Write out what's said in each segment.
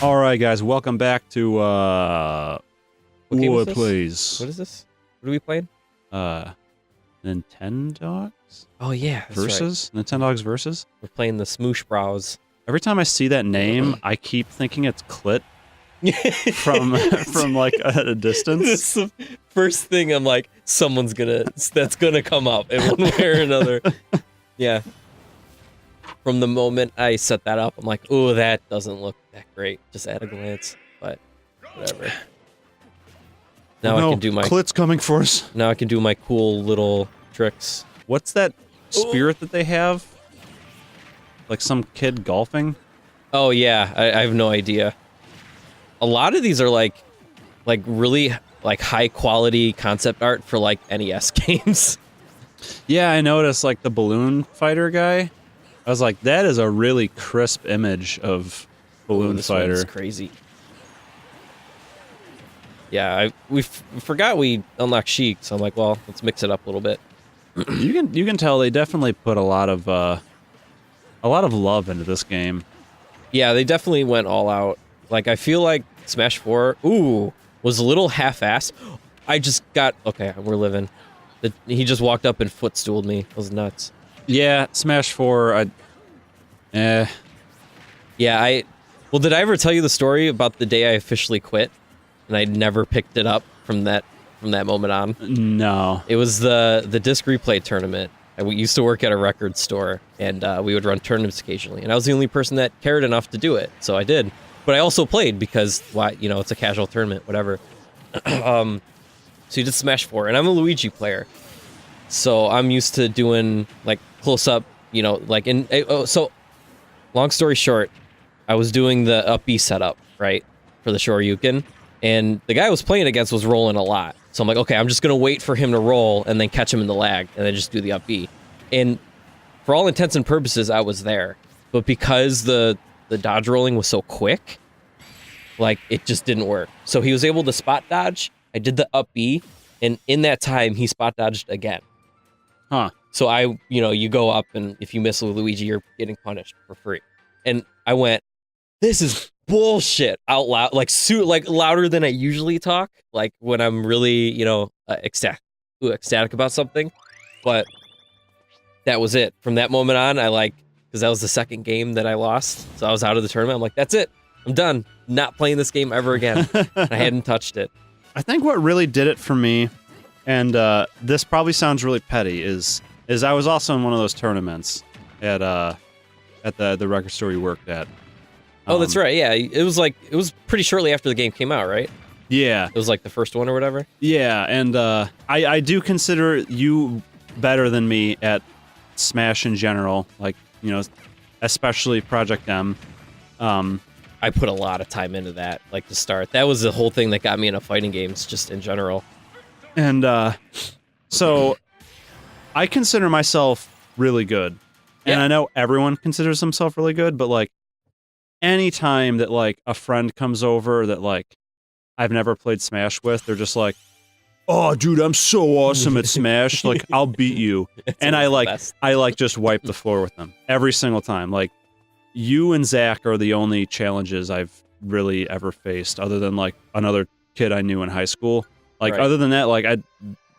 All right, guys, welcome back to What game is this? Plays. What is this? What are we playing? Nintendogs Oh yeah, that's versus Nintendogs versus. right. We're playing the Smoosh Brows. Every time I see that name, I keep thinking it's Clit from like a distance. This is the first thing I'm like, that's gonna come up in one way or another. Yeah. From the moment I set that up, I'm like, oh, that doesn't look that great, just at a glance. But whatever. Now I can do my Clit's coming for us. Now I can do my cool little tricks. What's that spirit that they have? Like some kid golfing? Oh yeah, I have no idea. A lot of these are like really like high quality concept art for like NES games. Yeah, I noticed like the balloon fighter guy. I was like, that is a really crisp image of balloon this fighter. one's crazy. Yeah, we forgot we unlocked Sheik, so I'm like, well, let's mix it up a little bit. You can tell they definitely put a lot of love into this game. Yeah, they definitely went all out. Like, I feel like Smash 4, was a little half-assed. I just got, okay, we're living. He just walked up and footstooled me. It was nuts. Yeah, Smash 4, Yeah, well, did I ever tell you the story about the day I officially quit? And I never picked it up from that moment on? No. It was the disc replay tournament. We used to work at a record store, and we would run tournaments occasionally. And I was the only person that cared enough to do it, so I did. But I also played because, it's a casual tournament, whatever. So you did Smash 4, and I'm a Luigi player. So I'm used to doing, like, close-up, so, long story short, I was doing the up B setup, right, for the Shoryuken, and the guy I was playing against was rolling a lot. So I'm like, okay, I'm just going to wait for him to roll and then catch him in the lag, and then just do the up B. And for all intents and purposes, I was there. But because the dodge rolling was so quick, like, it just didn't work. So he was able to spot dodge. I did the up B, and in that time, he spot dodged again. Huh. So you go up, and if you miss with Luigi, you're getting punished for free. And I went, this is bullshit, out loud, like louder than I usually talk, like when I'm really, ecstatic about something. But that was it. From that moment on, because that was the second game that I lost, so I was out of the tournament. I'm like, that's it. I'm done. Not playing this game ever again. I hadn't touched it. I think what really did it for me, and this probably sounds really petty, is I was also in one of those tournaments at the record store you worked at. Oh, that's right. Yeah, it was pretty shortly after the game came out, right? Yeah. It was like the first one or whatever. Yeah, and I do consider you better than me at Smash in general, like, especially Project M. I put a lot of time into that, like, to start. That was the whole thing that got me into fighting games, just in general. And so I consider myself really good. And Yeah. I know everyone considers themselves really good, but, like, any time that, like, a friend comes over that, like, I've never played Smash with, they're just like, oh, dude, I'm so awesome at Smash. Like, I'll beat you. And I just wipe the floor with them every single time. Like, you and Zach are the only challenges I've really ever faced, other than, like, another kid I knew in high school. Like, Right. Other than that, like,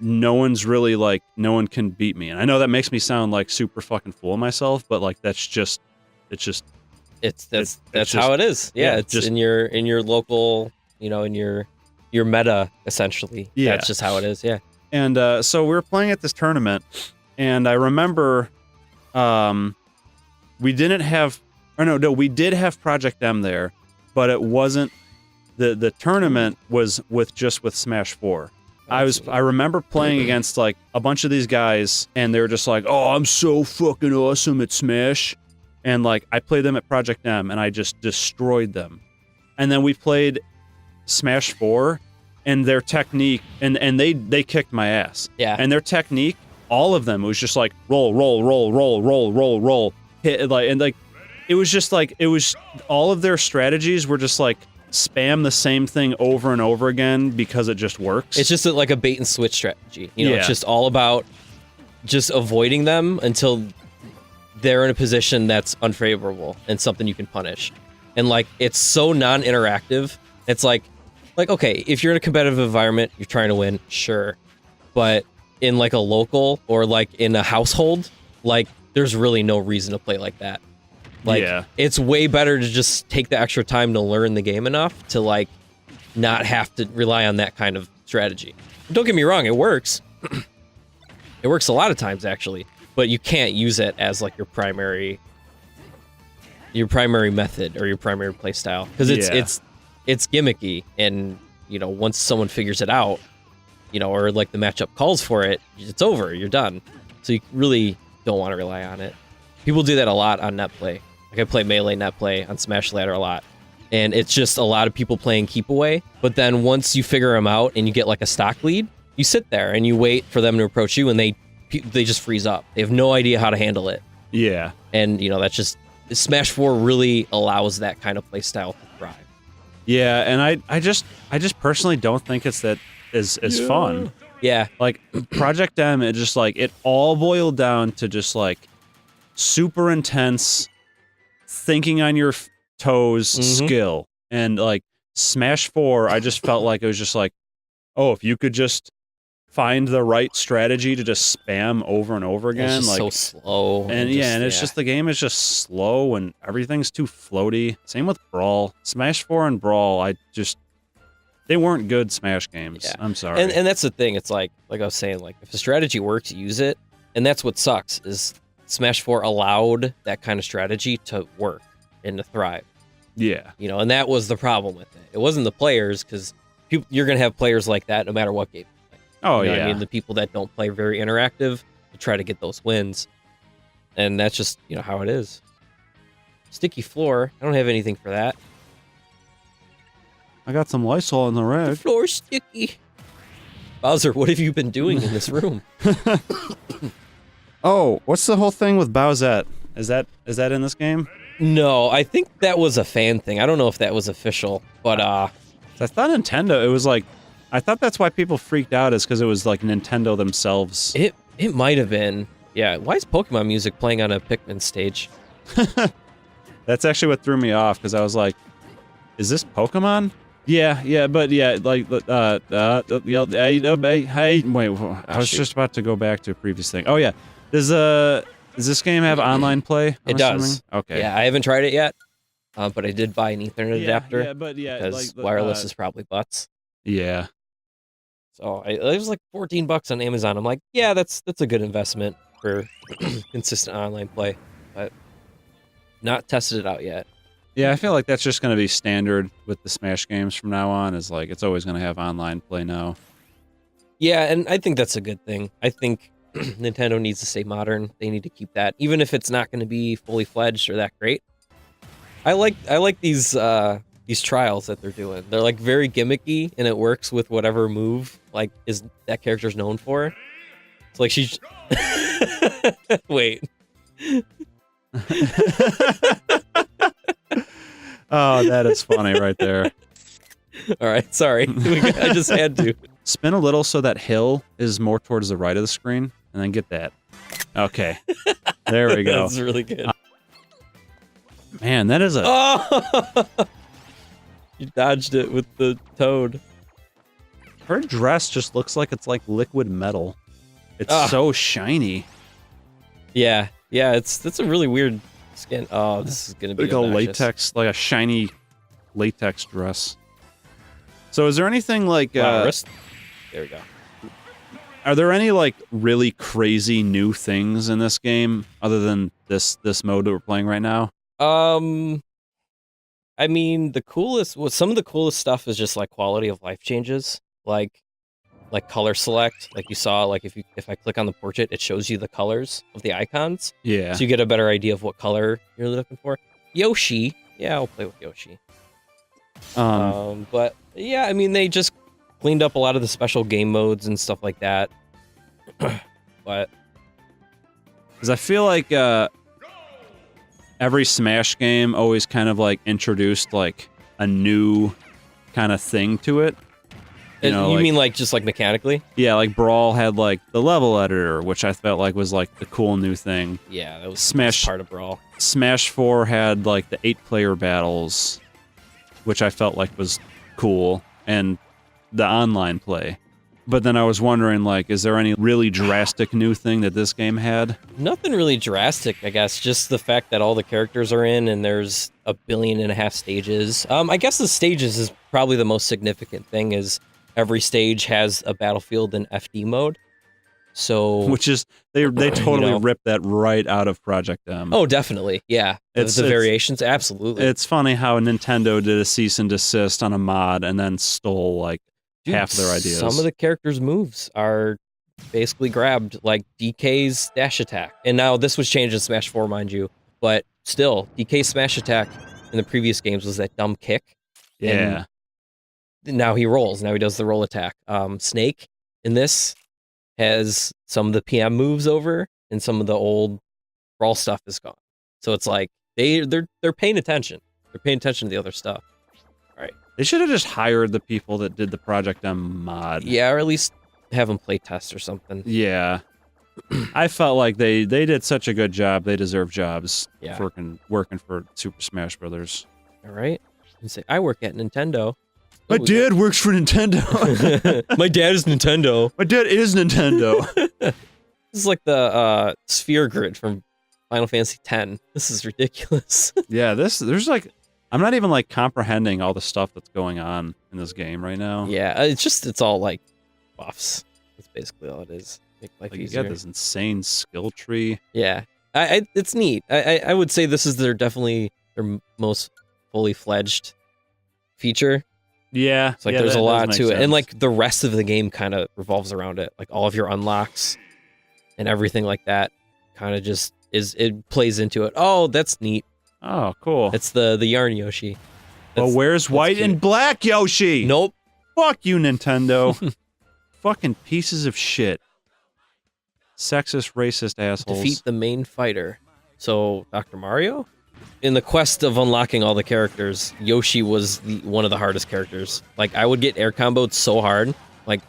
no one's really, like, no one can beat me. And I know that makes me sound like super fucking full of myself, but, like, that's just That's how it is. Yeah, it's just in your local, in your meta, essentially. Yeah. That's just how it is. Yeah. And so we were playing at this tournament, and I remember we did have Project M there, but it wasn't the tournament was with Smash 4. I remember playing against, like, a bunch of these guys, and they were just like, oh, I'm so fucking awesome at Smash. And, like, I played them at Project M, and I just destroyed them. And then we played Smash 4, and their technique, and they kicked my ass. Yeah. And their technique, all of them, it was just like roll, roll, roll, roll, roll, roll, roll, hit, like, and, like, it was just like, all of their strategies were just like spam the same thing over and over again because it just works. It's just like a bait and switch strategy. Yeah. It's just all about just avoiding them until they're in a position that's unfavorable and something you can punish. and like it's so non-interactive. It's like okay, if you're in a competitive environment, you're trying to win, sure, but in like a local or like in a household, like there's really no reason to play like that. Like it's way better to just take the extra time to learn the game enough to like not have to rely on that kind of strategy. Don't get me wrong, it works. It works a lot of times actually, but you can't use it as like your primary method or your primary play style because it's gimmicky, and you know, once someone figures it out, you know, or like the matchup calls for it, it's over, you're done. So you really don't want to rely on it. People do that a lot on net play. Like I play melee net play on Smash Ladder a lot, and it's just a lot of people playing keep away. But then once you figure them out and you get like a stock lead, you sit there and you wait for them to approach you, and they just freeze up. They have no idea how to handle it. Yeah. And you know, that's just Smash 4 really allows that kind of play style to thrive. Yeah, and I just personally don't think it's that is fun. Yeah. Like Project M, it just like it all boiled down to just like super intense thinking on your toes skill. And like Smash 4, I just felt like it was just like, oh, if you could just find the right strategy to just spam over and over again, it's just like so slow. And it's just the game is just slow and everything's too floaty. Same with Brawl. Smash 4 and Brawl, they weren't good Smash games. Yeah. I'm sorry. And that's the thing. It's like I was saying, like if the strategy works, use it. And that's what sucks is Smash 4 allowed that kind of strategy to work and to thrive. Yeah. You know, and that was the problem with it. It wasn't the players, because you're going to have players like that no matter what game you play. Oh, you know yeah. what I mean, the people that don't play very interactive will try to get those wins. And that's just, you know, how it is. Sticky floor. I don't have anything for that. I got some Lysol in the The rag. floor's sticky. Bowser, what have you been doing in this room? Oh, what's the whole thing with Bowsette? Is that in this game? No, I think that was a fan thing. I don't know if that was official, but I thought Nintendo, it was like, I thought that's why people freaked out, is because it was like Nintendo themselves. it might have been. Yeah, why is Pokemon music playing on a Pikmin stage? That's actually what threw me off, because I was like, is this Pokemon? Yeah, but yeah, like, hey, wait, I was just about to go back to a previous thing. Oh yeah, does this game have online play? It does. Okay. Yeah, I haven't tried it yet, but I did buy an Ethernet adapter. Yeah, but yeah, because like, wireless is probably butts. Yeah. So it was like $14 on Amazon. I'm like, yeah, that's a good investment for consistent online play, but not tested it out yet. Yeah, I feel like that's just going to be standard with the Smash games from now on, is like it's always going to have online play now. Yeah, and I think that's a good thing. I think Nintendo needs to stay modern. They need to keep that, even if it's not going to be fully fledged or that great. I like these trials that they're doing. They're like very gimmicky, and it works with whatever move like is that character's known for. It's like she's wait. Oh, that is funny right there. All right, sorry. I just had to. Spin a little so that hill is more towards the right of the screen, and then get that. Okay. There we go. That's really good. Man, that is a... Oh! You dodged it with the toad. Her dress just looks like it's like liquid metal. It's so shiny. Yeah, it's a really weird skin. Oh, this is gonna be like a obnoxious. latex, like a shiny latex dress. So is there anything like... wrist. There we go. Are there any like really crazy new things in this game other than this mode that we're playing right now? I mean, some of the coolest stuff is just like quality of life changes, like color select. Like you saw, like if I click on the portrait, it shows you the colors of the icons. Yeah. So you get a better idea of what color you're looking for. Yoshi, yeah, I'll play with Yoshi. But yeah, I mean, they just cleaned up a lot of the special game modes and stuff like that. But because I feel like every Smash game always kind of like introduced like a new kind of thing to it. You know, mean like just like mechanically? Yeah, like Brawl had like the level editor, which I felt like was like the cool new thing. Yeah, that was Smash part of Brawl. Smash 4 had like the 8-player battles, which I felt like was cool, and the online play. But then I was wondering, like, is there any really drastic new thing that this game had? Nothing really drastic, I guess. Just the fact that all the characters are in and there's 1.5 billion stages. I guess the stages is probably the most significant thing, is every stage has a battlefield in FD mode. So, Which is, they totally ripped that right out of Project M. Oh, definitely. Yeah. The variations, absolutely. It's funny how Nintendo did a cease and desist on a mod and then stole, like, half their ideas. Some of the characters' moves are basically grabbed, like DK's dash attack. And now this was changed in Smash 4, mind you. But still, DK's smash attack in the previous games was that dumb kick. Yeah. And now he rolls. Now he does the roll attack. Snake in this has some of the PM moves over, and some of the old Brawl stuff is gone. So it's like they're paying attention. They're paying attention to the other stuff. All right. They should have just hired the people that did the Project M mod. Yeah, or at least have them play test or something. Yeah. I felt like they did such a good job. They deserve jobs. Yeah. Working for Super Smash Brothers. All right. You say, I work at Nintendo. My dad works for Nintendo. My dad is Nintendo. My dad is Nintendo. This is like the sphere grid from Final Fantasy X. This is ridiculous. Yeah, there's like, I'm not even like comprehending all the stuff that's going on in this game right now. Yeah, it's all like buffs. That's basically all it is. Make life Like, easier. you got this insane skill tree. Yeah, it's neat. I would say this is definitely their most fully fledged feature. Yeah. It's like yeah, there's a that lot does to make it, and sense. like the rest of the game kind of revolves around it. Like all of your unlocks and everything like that kind of just it plays into it. Oh, that's neat. Oh, cool. It's the yarn Yoshi. Well, where's white cute. and black Yoshi? Nope. Fuck you, Nintendo. Fucking pieces of shit. Sexist, racist assholes. Defeat the main fighter. So, Dr. Mario? In the quest of unlocking all the characters, Yoshi was one of the hardest characters. Like, I would get air comboed so hard. Like,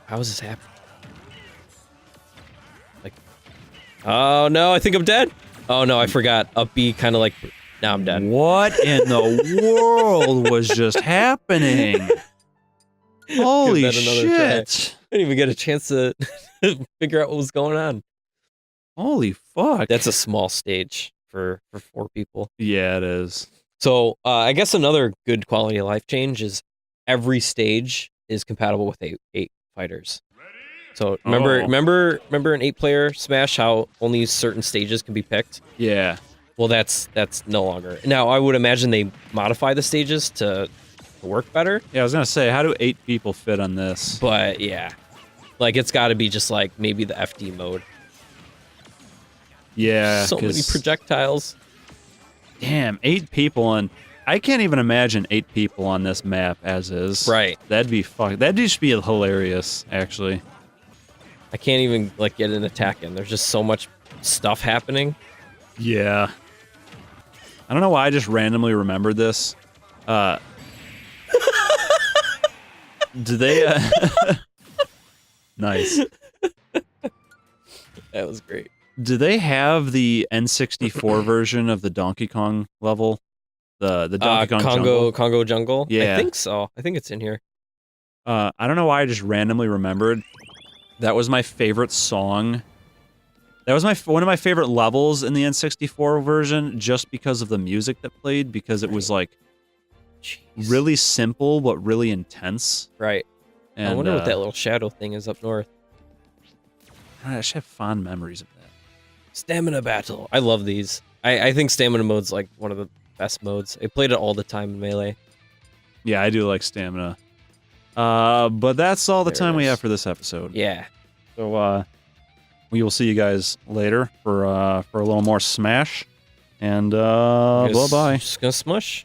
how is this happening? Like, oh no, I think I'm dead. Oh no, I forgot. Up B, kind of like, now I'm dead. What in the world was just happening? Holy Give that another try. shit. I didn't even get a chance to figure out what was going on. Holy fuck. That's a small stage for 4 people. Yeah, it is. So I guess another good quality of life change is every stage is compatible with 8 fighters. So remember an 8-player Smash, how only certain stages can be picked? Yeah. Well, that's no longer. Now I would imagine they modify the stages to work better. Yeah, I was gonna say, how do 8 people fit on this? But yeah, like it's got to be just like maybe the FD mode. Yeah. So many 'cause- projectiles. Damn, 8 people, and I can't even imagine 8 people on this map as is. Right. That'd just be hilarious, actually. I can't even like get an attack in. There's just so much stuff happening. Yeah. I don't know why I just randomly remembered this. Do they Nice. That was great. Do they have the N64 version of the Donkey Kong level? The Donkey Kong Jungle? Congo Jungle? Yeah. I think so. I think it's in here. I don't know why I just randomly remembered. That was my favorite song. That was one of my favorite levels in the N64 version, just because of the music that played, because it was like Jeez. really simple but really intense. Right. And, I wonder what that little shadow thing is up north. I just have fond memories of that. Stamina battle. I love these. I think stamina mode's like one of the best modes. I played it all the time in Melee. Yeah, I do like stamina. But that's all the There it time we is. have for this episode. Yeah. So we will see you guys later for a little more Smash. And bye bye. Just gonna smush.